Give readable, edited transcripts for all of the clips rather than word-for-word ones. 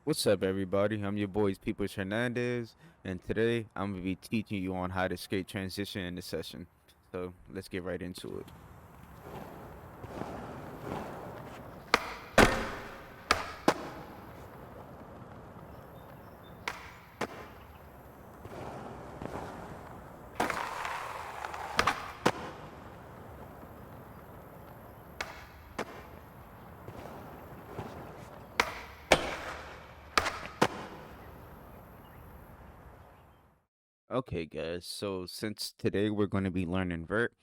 What's up, everybody? I'm your boy, Peoples Hernandez, and today I'm gonna be teaching you on how to skate transition in the session. So let's get right into it. Okay, guys. So since today we're going to be learning Vert,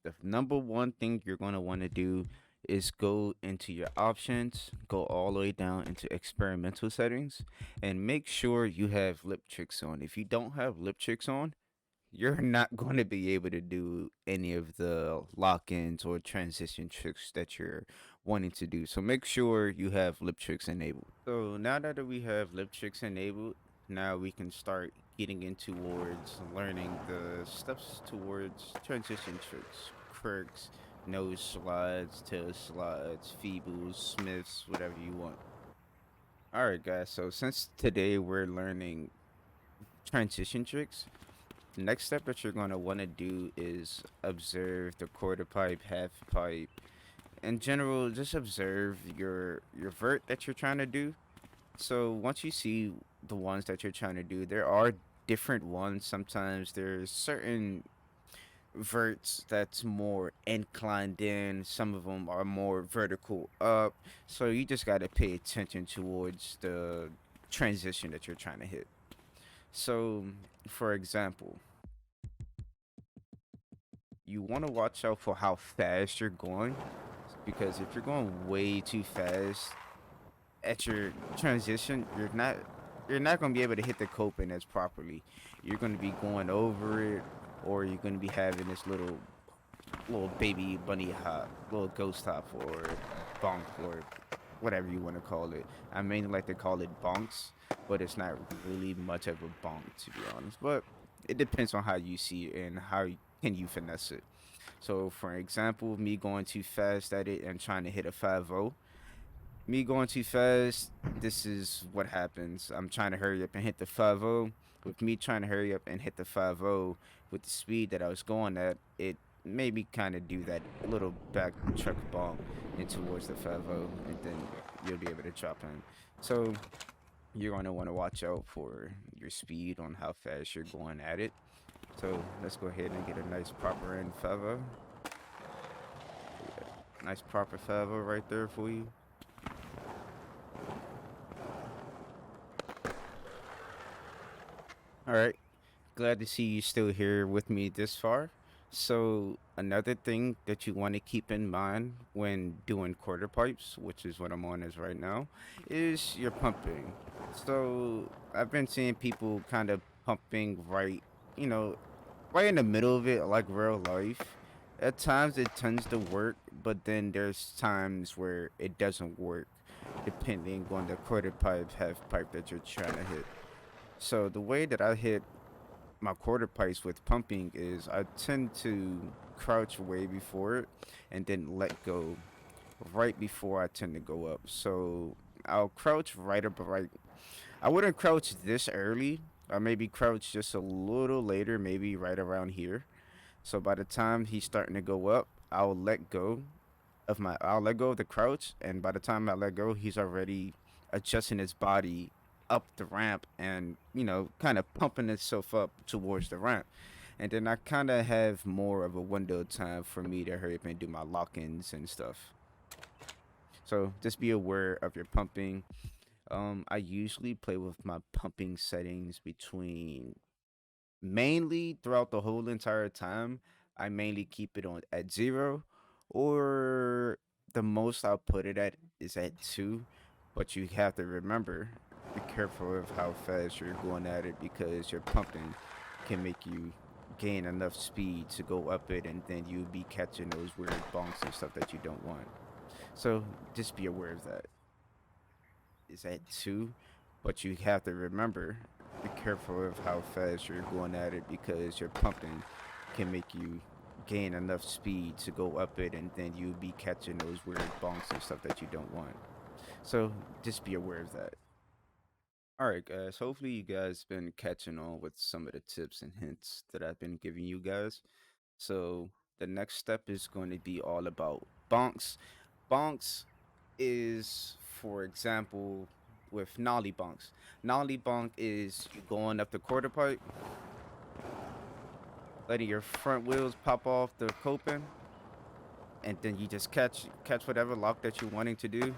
the number one thing you're going to want to do is go into your options, go all the way down into experimental settings, and make sure you have lip tricks on. If you don't have lip tricks on, you're not going to be able to do any of the lock-ins or transition tricks that you're wanting to do. So make sure you have lip tricks enabled. So now that we have lip tricks enabled, now we can start getting into towards learning the steps towards transition tricks, crooks, nose slides, tail slides, feebles, smiths, whatever you want. All right, guys. So since today we're learning transition tricks, the next step that you're going to want to do is observe the quarter pipe, half pipe. In general, just observe your vert that you're trying to do. So once you see the ones that you're trying to do, there are different ones. Sometimes there's certain verts that's more inclined in. Some of them are more vertical up. So you just got to pay attention towards the transition that you're trying to hit. So, for example, you want to watch out for how fast you're going, because if you're going way too fast at your transition, you're not going to be able to hit the coping as properly. You're going to be going over it, or you're going to be having this little baby bunny hop, little ghost hop, or bonk, or whatever you want to call it. I mainly like to call it bonks, but it's not really much of a bonk, to be honest. But it depends on how you see it and how can you finesse it. So, for example, me going too fast at it and trying to hit a 5-0. Me going too fast, this is what happens. I'm trying to hurry up and hit the 5-0. With me trying to hurry up and hit the 5-0 with the speed that I was going at, it made me kind of do that little back truck bump in towards the 5-0, and then you'll be able to drop in. So you're going to want to watch out for your speed on how fast you're going at it. So let's go ahead and get a nice proper end 5-0. Nice proper 5-0 right there for you. All right. Glad to see you still here with me this far. So, another thing that you want to keep in mind when doing quarter pipes, which is what I'm on as right now, is your pumping. So, I've been seeing people kind of pumping you know, right in the middle of it, like real life. At times it tends to work, but then there's times where it doesn't work, depending on the quarter pipe, half pipe that you're trying to hit. So the way that I hit my quarter pipes with pumping is I tend to crouch way before it and then let go right before I tend to go up. So I'll crouch right up right. I wouldn't crouch this early. I maybe crouch just a little later, maybe right around here. So by the time he's starting to go up, I'll let go of the crouch, and by the time I let go, he's already adjusting his body up the ramp and kind of pumping itself up towards the ramp. And then I kind of have more of a window of time for me to hurry up and do my lock-ins and stuff. So just be aware of your pumping. I usually play with my pumping settings between mainly throughout the whole entire time. I mainly keep it on at 0, or the most I'll put it at is at 2. But you have to remember, be careful of how fast you're going at it, because your pumping can make you gain enough speed to go up it, and then you'll be catching those weird bonks and stuff that you don't want. So just be aware of that. Is at 2, but you have to remember, be careful of how fast you're going at it, because your pumping can make you gain enough speed to go up it, and then you'll be catching those weird bonks and stuff that you don't want. So just be aware of that. Alright, guys. Hopefully, you guys been catching on with some of the tips and hints that I've been giving you guys. So, the next step is going to be all about bonks. Bonks is, for example, with Nollie bonks. Nollie bonk is you going up the quarter pipe, letting your front wheels pop off the coping, and then you just catch whatever lock that you're wanting to do,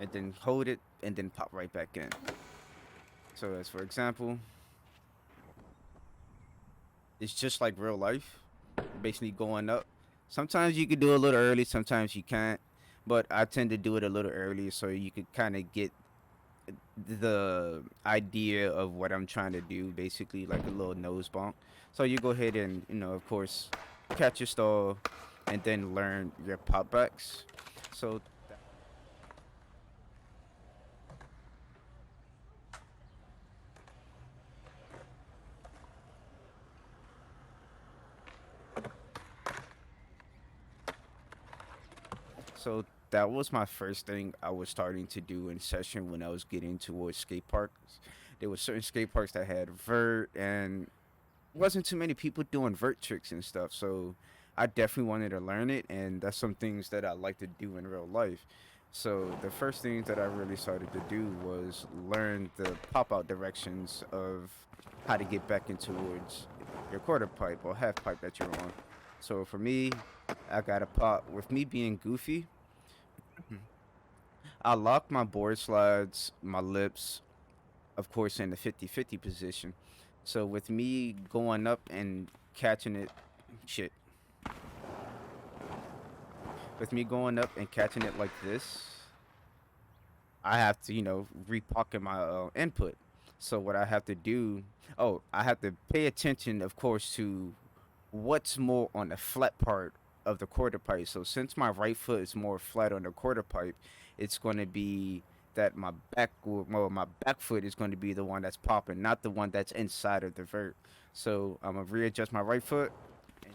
and then hold it, and then pop right back in. So, as for example, it's just like real life, basically going up. Sometimes you could do it a little early, sometimes you can't, but I tend to do it a little early so you could kind of get the idea of what I'm trying to do, basically like a little nose bonk. So you go ahead and, of course, catch your stall and then learn your pop backs. So So that was my first thing I was starting to do in session when I was getting towards skate parks. There were certain skate parks that had vert, and wasn't too many people doing vert tricks and stuff. So I definitely wanted to learn it, and that's some things that I like to do in real life. So the first things that I really started to do was learn the pop out directions of how to get back in towards your quarter pipe or half pipe that you're on. So for me, I got a pop with me being goofy. I lock my board slides, my lips, of course, in the 50-50 position. So with me going up and catching it, shit. With me going up and catching it like this, I have to, repocket my input. So what I have to do, I have to pay attention, of course, to what's more on the flat part of the quarter pipe. So since my right foot is more flat on the quarter pipe, it's going to be that my back foot is going to be the one that's popping, not the one that's inside of the vert. So I'm gonna readjust my right foot, and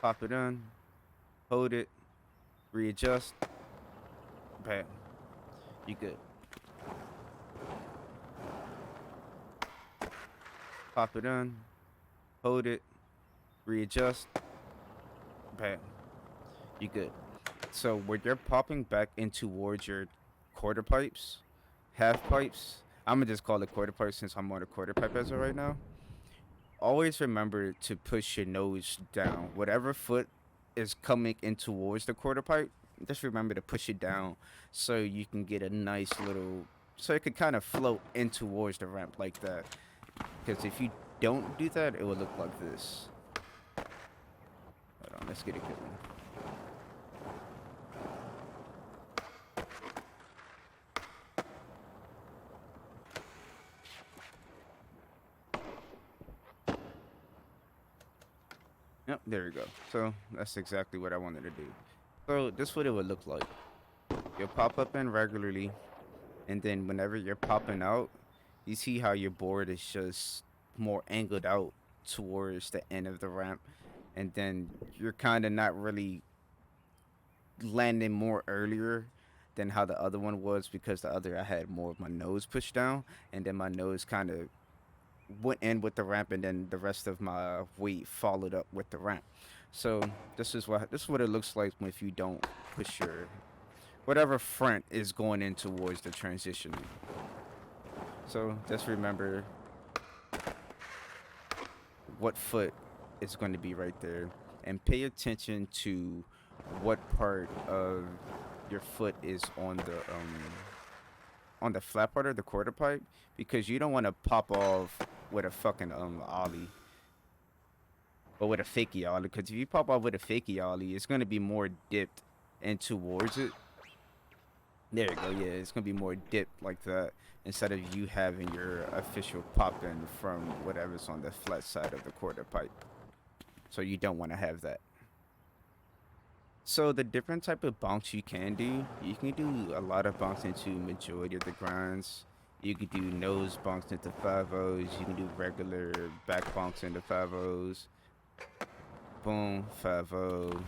pop it in, hold it, readjust, bam, you good. Pop it in, hold it, readjust, bam, you good. So when you're popping back in towards your quarter pipes, half pipes, I'm gonna just call it quarter pipes since I'm on a quarter pipe as of right now. Always remember to push your nose down. Whatever foot is coming in towards the quarter pipe, just remember to push it down so you can get a nice little, so it could kind of float in towards the ramp like that. Because if you don't do that, it will look like this. Hold on, let's get a good one. Yep, there we go. So that's exactly what I wanted to do. So this is what it would look like. You'll pop up in regularly, and then whenever you're popping out, you see how your board is just more angled out towards the end of the ramp, and then you're kind of not really landing more earlier than how the other one was because the other I had more of my nose pushed down, and then my nose kind of went in with the ramp, and then the rest of my weight followed up with the ramp. So this is what it looks like if you don't push your whatever front is going in towards the transition. So just remember what foot is going to be right there, and pay attention to what part of your foot is on the flat part of the quarter pipe, because you don't want to pop off with a fucking ollie or with a fakey ollie, because if you pop off with a fakey ollie, it's going to be more dipped in towards it. There you go. Yeah, it's gonna be more dipped like that instead of you having your official pop in from whatever's on the flat side of the quarter pipe. So you don't want to have that. So the different type of bonks you can do a lot of bonks into majority of the grinds. You can do nose bonks into 5-0s. You can do regular back bonks into 5-0s. Boom, 5-0.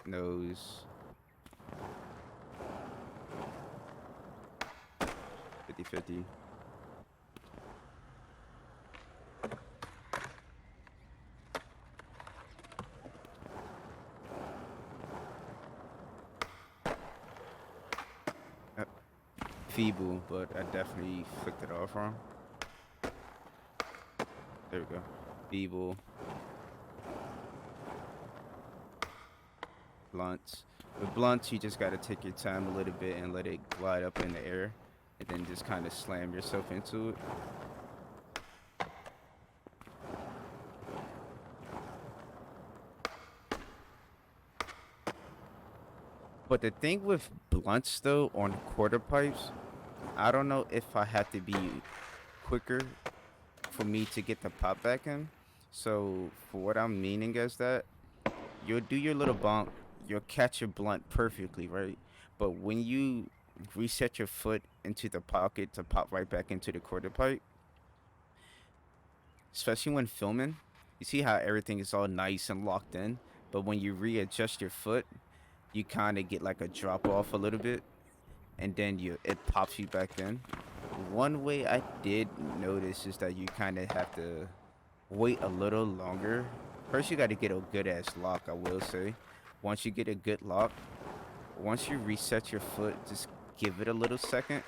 nose, 50-50. Feeble, but I definitely flicked it off wrong. There we go. Feeble. Blunts. With blunts, you just got to take your time a little bit and let it glide up in the air, and then just kind of slam yourself into it. But the thing with blunts, though, on quarter pipes, I don't know if I have to be quicker for me to get the pop back in. So, for what I'm meaning is that you'll do your little bonk, you'll catch your blunt perfectly, right? But when you reset your foot into the pocket to pop right back into the quarter pipe, especially when filming, you see how everything is all nice and locked in, but when you readjust your foot, you kind of get like a drop off a little bit, and then it pops you back in. One way I did notice is that you kind of have to wait a little longer. First, you got to get a good ass lock, I will say. Once you get a good lock, once you reset your foot, just give it a little second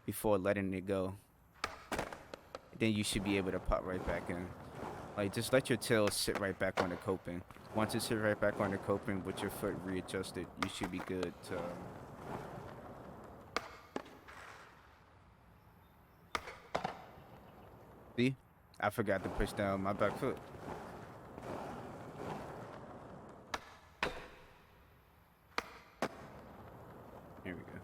before letting it go. Then you should be able to pop right back in. Like, just let your tail sit right back on the coping. Once it sits right back on the coping with your foot readjusted, you should be good to... See? I forgot to push down my back foot. Here we go.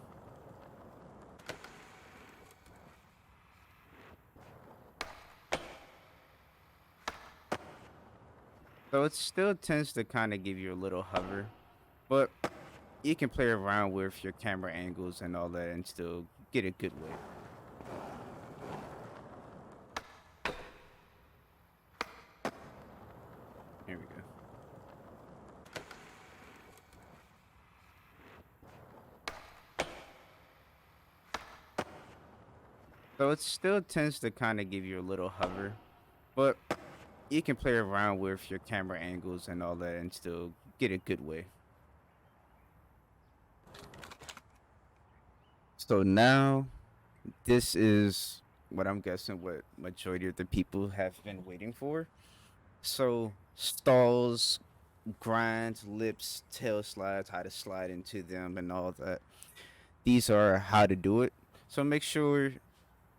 So it still tends to kind of give you a little hover, but you can play around with your camera angles and all that and still get a good way. Here we go. So it still tends to kind of give you a little hover, but you can play around with your camera angles and all that and still get a good way. So now, this is what I'm guessing what majority of the people have been waiting for. So stalls, grinds, lips, tail slides, how to slide into them, and all that. These are how to do it. So make sure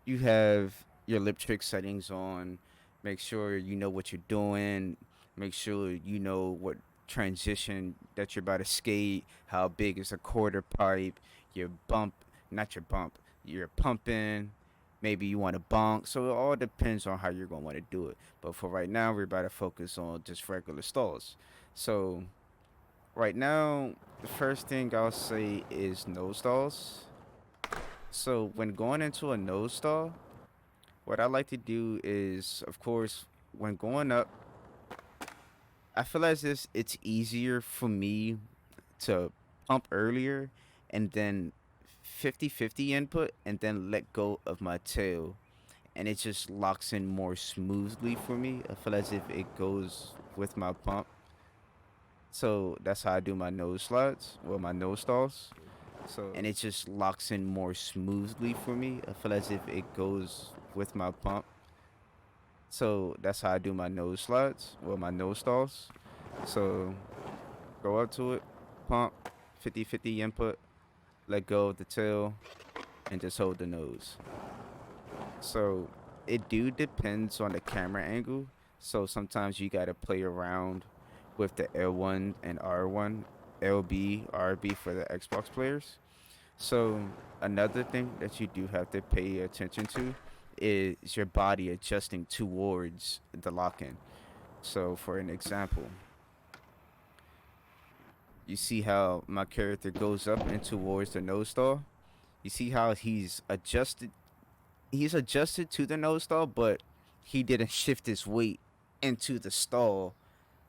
you have your LipTrick settings on. Make sure you know what you're doing. Make sure you know what transition that you're about to skate. How big is a quarter pipe? Your bump, not your bump. You're pumping. Maybe you want to bonk. So it all depends on how you're gonna want to do it. But for right now, we're about to focus on just regular stalls. So right now, the first thing I'll say is nose stalls. So when going into a nose stall, what I like to do is, of course, when going up, I feel as if it's easier for me to pump earlier and then 50-50 input and then let go of my tail. And it just locks in more smoothly for me. I feel as if it goes with my pump. So that's how I do my nose slides, or my nose stalls. And it just locks in more smoothly for me. I feel as if it goes with my pump. So that's how I do my nose slides, or my nose stalls. So go up to it, pump, 50-50 input, let go of the tail, and just hold the nose. So it do depends on the camera angle. So sometimes you gotta play around with the L1 and R1, LB, RB for the Xbox players. So another thing that you do have to pay attention to is your body adjusting towards the lock-in. So for an example, you see how my character goes up and towards the nose stall. You see how he's adjusted to the nose stall, but he didn't shift his weight into the stall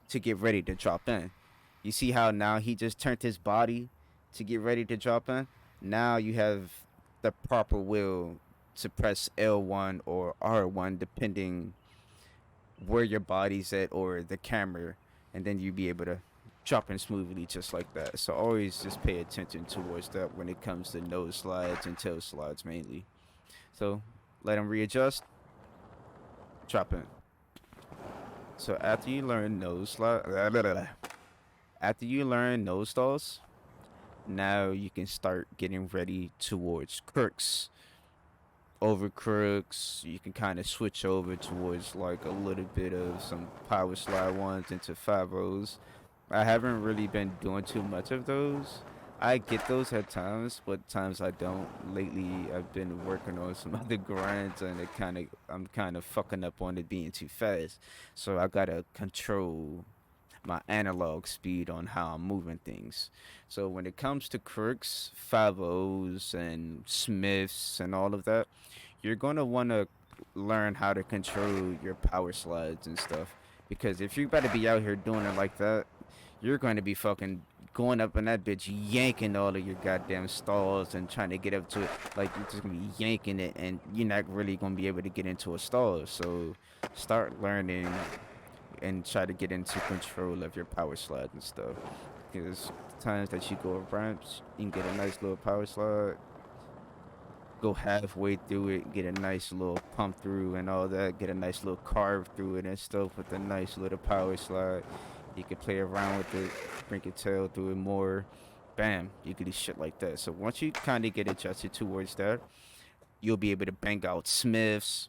to get ready to drop in. You see how now he just turned his body to get ready to drop in? Now you have the proper will to press L1 or R1 depending where your body's at or the camera, and then you be able to drop in smoothly just like that. So always just pay attention towards that when it comes to nose slides and tail slides mainly. So let them readjust, drop in. So after you learn nose slide, after you learn nose stalls, now you can start getting ready towards crooks. Over crooks, you can kind of switch over towards like a little bit of some power slide ones into 5 O's. I haven't really been doing too much of those. I get those at times, but times I don't. Lately, I've been working on some other grinds, and I'm kind of fucking up on it being too fast. So I gotta control my analog speed on how I'm moving things. So when it comes to crooks, 5 O's, and Smiths, and all of that, you're gonna want to learn how to control your power slides and stuff. Because if you better be out here doing it like that, you're going to be fucking going up in that bitch, yanking all of your goddamn stalls and trying to get up to it. Like you're just gonna be yanking it, and you're not really gonna be able to get into a stall. So start learning and try to get into control of your power slide and stuff. Because times that you go ramps, you can get a nice little power slide, go halfway through it, get a nice little pump through and all that, get a nice little carve through it and stuff with a nice little power slide. You can play around with it, bring your tail through it more. Bam, you can do shit like that. So once you kind of get adjusted towards that, you'll be able to bang out Smiths,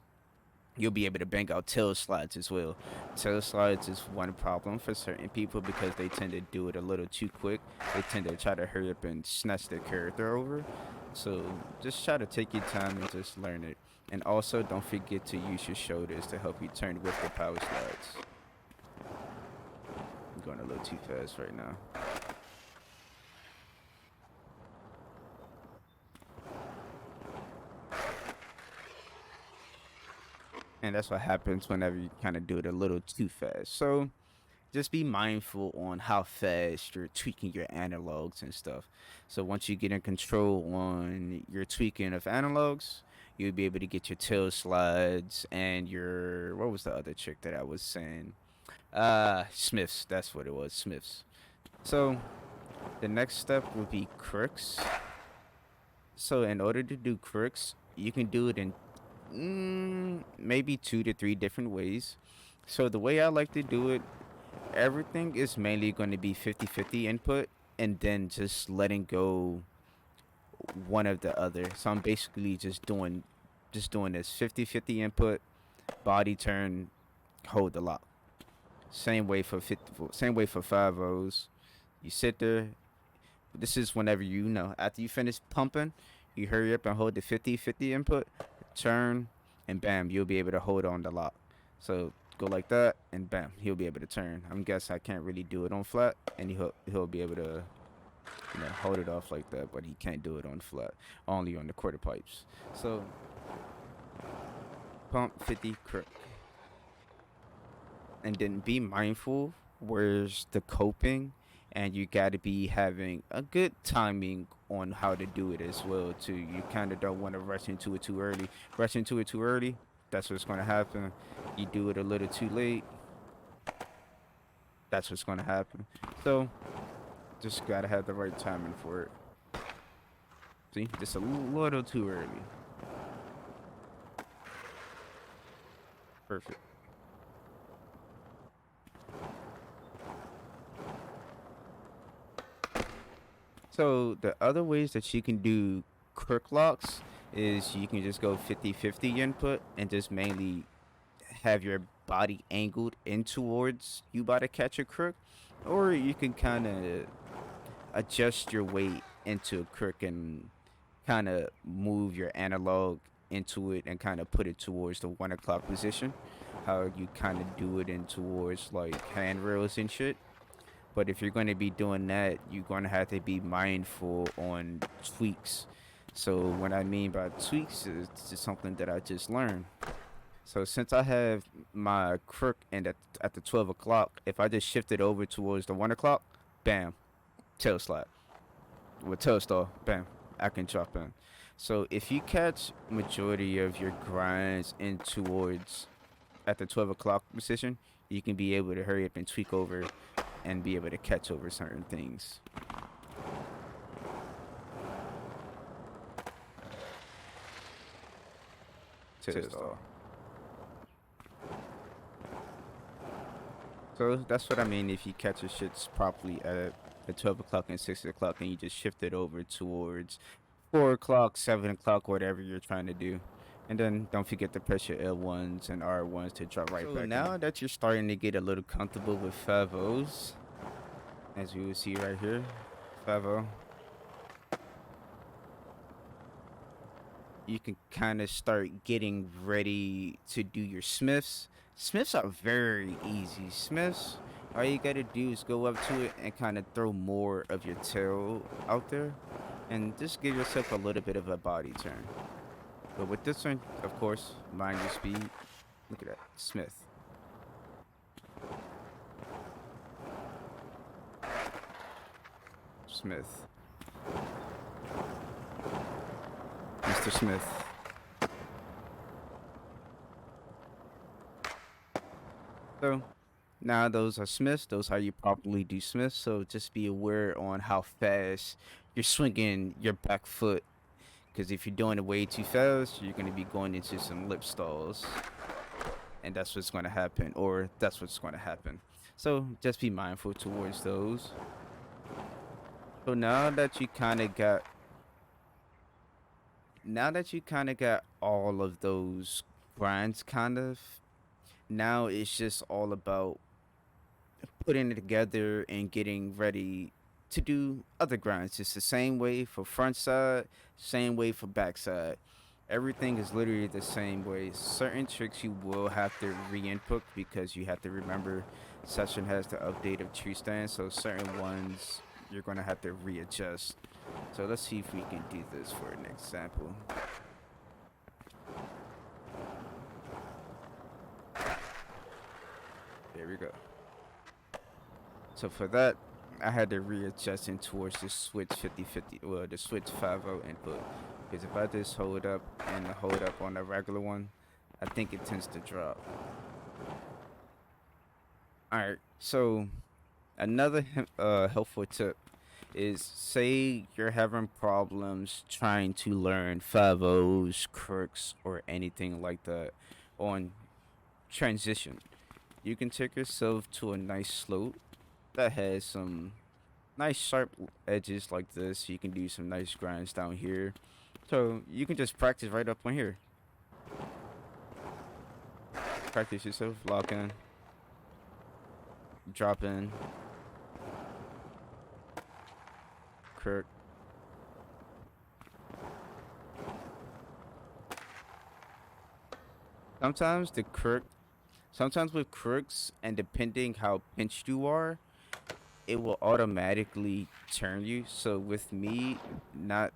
you'll be able to bang out tail slides as well. Tail slides is one problem for certain people because they tend to do it a little too quick. They tend to try to hurry up and snatch their character over. So just try to take your time and just learn it. And also don't forget to use your shoulders to help you turn with the power slides. I'm going a little too fast right now. And that's what happens whenever you kind of do it a little too fast. So just be mindful on how fast you're tweaking your analogs and stuff. So once you get in control on your tweaking of analogs, you'll be able to get your tail slides and your, what was the other trick that I was saying? Smiths. That's what it was, Smiths. So the next step would be crooks. So in order to do crooks, you can do it in maybe 2 to 3 different ways. So the way I like to do it, everything is mainly going to be 50-50 input and then just letting go one of the other. So I'm basically just doing this 50-50 input, body turn, hold the lock. Same way for 5 O's. You sit there. This is whenever you know. After you finish pumping, you hurry up and hold the 50-50 input, turn, and bam, you'll be able to hold on the lock. So go like that, and bam, he'll be able to turn. I'm guessing I can't really do it on flat, and he'll be able to, hold it off like that, but he can't do it on flat, only on the quarter pipes. So pump 50 crook, and then be mindful where's the coping, and you got to be having a good timing on how to do it as well too. You kind of don't want to rush into it too early. Rush into it too early, that's what's going to happen. You do it a little too late, that's what's going to happen. So just got to have the right timing for it. See, just a little too early. Perfect. So the other ways that you can do crook locks is you can just go 50-50 input and just mainly have your body angled in towards you about to catch a crook, or you can kind of adjust your weight into a crook and kind of move your analog into it and kind of put it towards the 1 o'clock position. How you kind of do it in towards like handrails and shit. But if you're going to be doing that, you're going to have to be mindful on tweaks. So what I mean by tweaks is just something that I just learned. So since I have my crook and at the 12 o'clock, if I just shift it over towards the 1 o'clock, bam, tail slide. With tail stall, bam, I can drop in. So if you catch majority of your grinds in towards at the 12 o'clock position, you can be able to hurry up and tweak over and be able to catch over certain things. Tail stall. So that's what I mean if you catch your shits properly at 12 o'clock and 6 o'clock and you just shift it over towards 4 o'clock, 7 o'clock, whatever you're trying to do. And then don't forget to press your L1s and R1s to drop right back. So now that you're starting to get a little comfortable with 5-0s, as we will see right here, 5-0, you can kind of start getting ready to do your Smiths. Smiths are very easy. Smiths, all you gotta do is go up to it and kind of throw more of your tail out there and just give yourself a little bit of a body turn. But with this one, of course, mind your speed. Look at that, Smith. Smith. Mr. Smith. So now those are Smiths. Those are how you properly do Smiths. So just be aware on how fast you're swinging your back foot. Because if you're doing it way too fast, you're going to be going into some lip stalls. And that's what's going to happen. Or that's what's going to happen. So just be mindful towards those. So now that you kind of got all of those grinds now it's just all about putting it together and getting ready to do other grinds. It's the same way for front side, same way for back side. Everything is literally the same way. Certain tricks you will have to re-input because you have to remember session has the update of tree stand, so certain ones you're going to have to readjust. So let's see if we can do this for an example. There we go. So for that, I had to readjust in towards the switch 50-50, well, the switch 5-0 input. Because if I just hold up and hold up on the regular one, I think it tends to drop. Alright, so another helpful tip is, say you're having problems trying to learn 5-0s, crooks, or anything like that on transition. You can take yourself to a nice slope that has some nice sharp edges like this. You can do some nice grinds down here. So you can just practice right up on here. Practice yourself, lock in, drop in, crook. Sometimes with crooks, and depending how pinched you are, it will automatically turn you. So with me not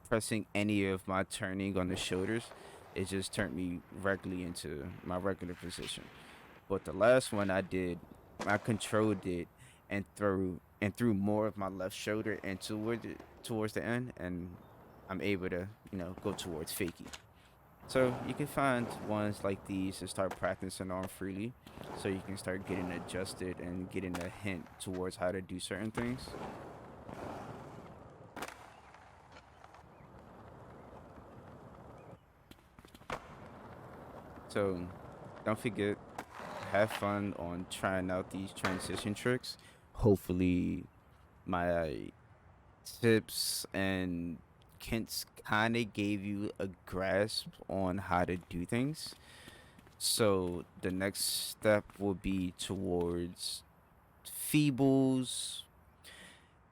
pressing any of my turning on the shoulders, it just turned me regularly into my regular position. But the last one I did, I controlled it and threw more of my left shoulder and towards the end, and I'm able to, go towards fakie. So you can find ones like these and start practicing on freely, so you can start getting adjusted and getting a hint towards how to do certain things. So don't forget, have fun on trying out these transition tricks. Hopefully my tips and hints kind of gave you a grasp on how to do things. So the next step will be towards feebles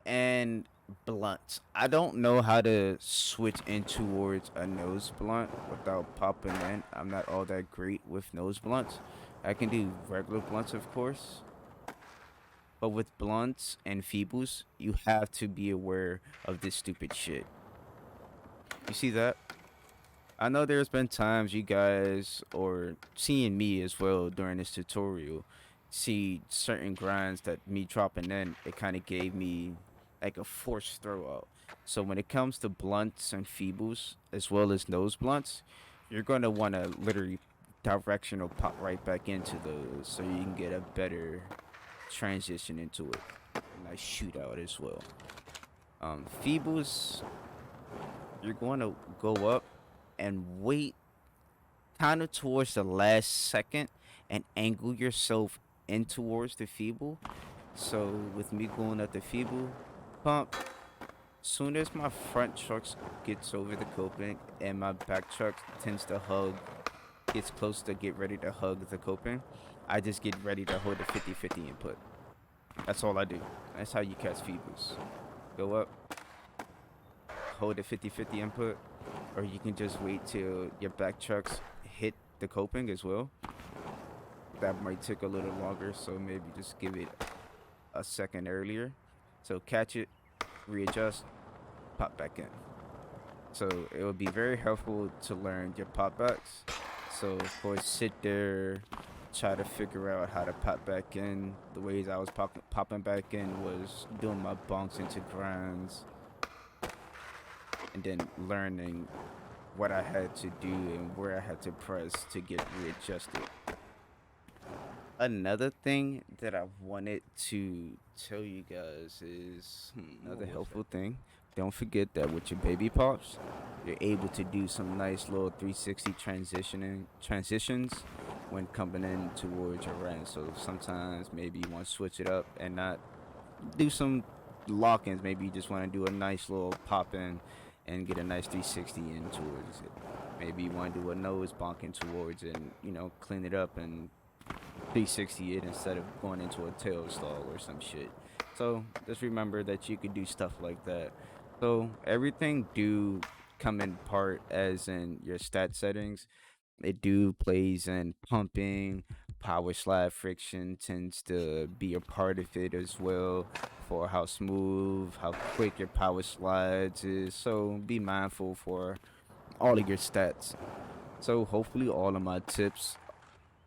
and blunts. I don't know how to switch in towards a nose blunt without popping in. I'm not all that great with nose blunts. I can do regular blunts, of course. But with blunts and feebles, you have to be aware of this stupid shit. You see that? I know there's been times you guys, or seeing me as well during this tutorial, see certain grinds that me dropping in, it kind of gave me like a forced throw out. So when it comes to blunts and feebles as well as nose blunts, you're gonna want to literally directional pop right back into those so you can get a better transition into it. Nice shootout as well. Feebles, you're going to go up and wait kind of towards the last second and angle yourself in towards the feeble. So with me going up the feeble pump, soon as my front truck gets over the coping and my back truck tends to hug, gets close to get ready to hug the coping, I just get ready to hold the 50-50 input. That's all I do. That's how you catch feebles. Go up, hold the 50-50 input, or you can just wait till your back trucks hit the coping as well. That might take a little longer, so maybe just give it a second earlier. So catch it, readjust, pop back in. So it would be very helpful to learn your pop backs. So of course, sit there, try to figure out how to pop back in. The ways I was popping back in was doing my bonks into grinds, and then learning what I had to do and where I had to press to get readjusted. Another thing that I wanted to tell you guys is another helpful thing. Don't forget that with your baby pops, you're able to do some nice little 360 transitions when coming in towards your end. So sometimes maybe you want to switch it up and not do some lock-ins. Maybe you just want to do a nice little pop in and get a nice 360 in towards it. Maybe you want to do a nose bonking towards it and, you know, clean it up and 360 it instead of going into a tail stall or some shit. So just remember that you could do stuff like that. So everything do come in part as in your stat settings. It do plays in pumping, power slide friction tends to be a part of it as well for how smooth, how quick your power slides is. So be mindful for all of your stats. So hopefully all of my tips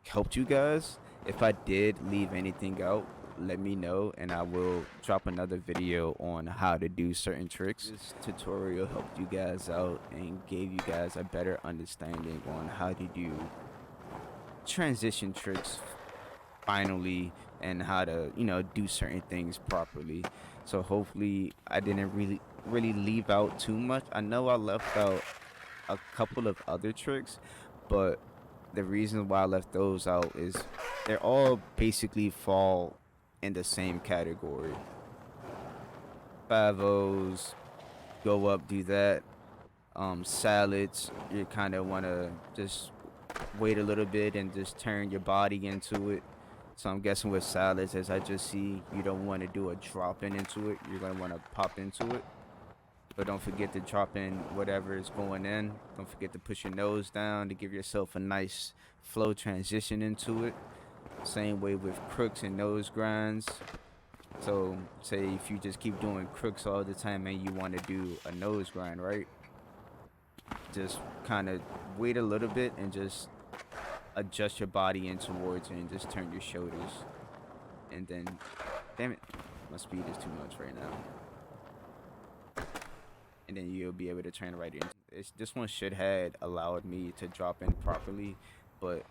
helped you guys. If I did leave anything out, let me know and I will drop another video on how to do certain tricks. This tutorial helped you guys out and gave you guys a better understanding on how to do transition tricks finally and how to, you know, do certain things properly. So hopefully I didn't really leave out too much. I know I left out a couple of other tricks, but the reason why I left those out is they're all basically fall in the same category. 5-0s, go up, do that. Salads, you kind of want to just wait a little bit and just turn your body into it. So I'm guessing with salads, as I just see, you don't want to do a drop in into it. You're going to want to pop into it. But don't forget to drop in whatever is going in. Don't forget to push your nose down to give yourself a nice flow transition into it. Same way with crooks and nose grinds. So say if you just keep doing crooks all the time and you want to do a nose grind, right? Just kind of wait a little bit and just adjust your body in towards it and just turn your shoulders. And then, damn it, my speed is too much right now. And then you'll be able to turn right in. This one should had allowed me to drop in properly, but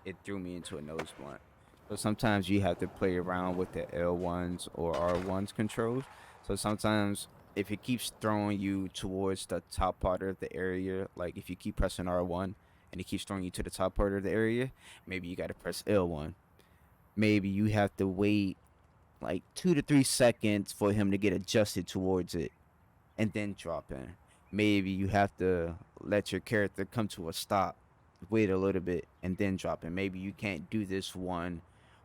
it threw me into a nose blunt. So sometimes you have to play around with the L1s or R1s controls. So sometimes if it keeps throwing you towards the top part of the area, like if you keep pressing R1 and it keeps throwing you to the top part of the area, maybe you got to press L1. Maybe you have to wait like 2 to 3 seconds for him to get adjusted towards it and then drop in. Maybe you have to let your character come to a stop, wait a little bit, and then drop in. Maybe you can't do this one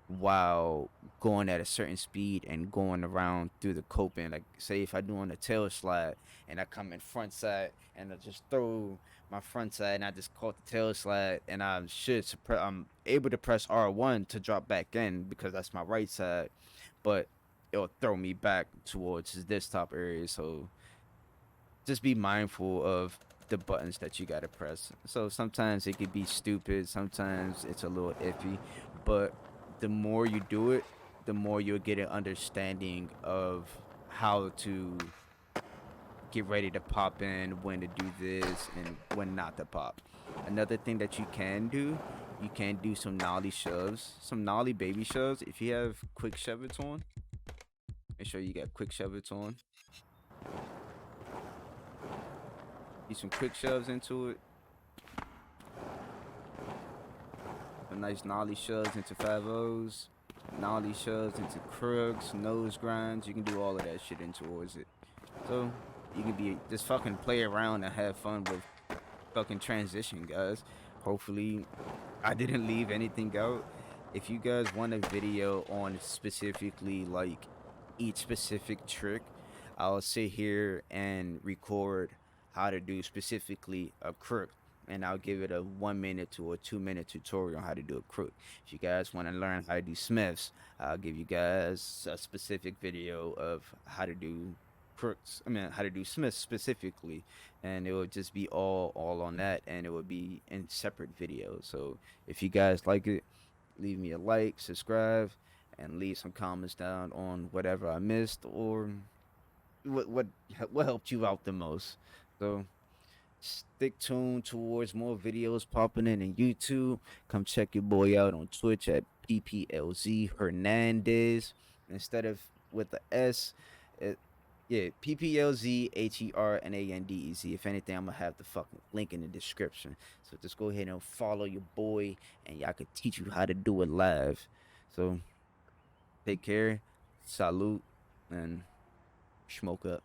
while going at a certain speed and going around through the coping. Like say if I do on a tail slide and I come in front side and I just throw my front side and I just caught the tail slide and I'm able to press R1 to drop back in because that's my right side, but it'll throw me back towards this top area. So just be mindful of the buttons that you gotta press. So sometimes it could be stupid, sometimes it's a little iffy, but the more you do it, the more you'll get an understanding of how to get ready to pop in, when to do this, and when not to pop. Another thing that you can do some nollie shoves, some nollie baby shoves. If you have quick shove it's on, make sure you got quick shove it's on. Do some quick shoves into it. Some nice nollie shoves into 5-0s. Nollie shoves into crooks, nose grinds. You can do all of that shit in towards it. So you can be just fucking play around and have fun with fucking transition, guys. Hopefully I didn't leave anything out. If you guys want a video on specifically like each specific trick, I'll sit here and record how to do specifically a crook, and I'll give it a 1 minute to a 2 minute tutorial on how to do a crook. If you guys want to learn how to do smiths, I'll give you guys a specific video of how to do crooks. I mean, how to do smiths specifically, and it will just be all on that, and it will be in separate videos. So if you guys like it, leave me a like, subscribe, and leave some comments down on whatever I missed or what helped you out the most. So stick tuned towards more videos popping in YouTube. Come check your boy out on Twitch at PPLZ Hernandez instead of with the S. Yeah, PPLZHERNANDEZ. If anything, I'm gonna have the fucking link in the description. So just go ahead and follow your boy, and y'all can teach you how to do it live. So take care, salute, and smoke up.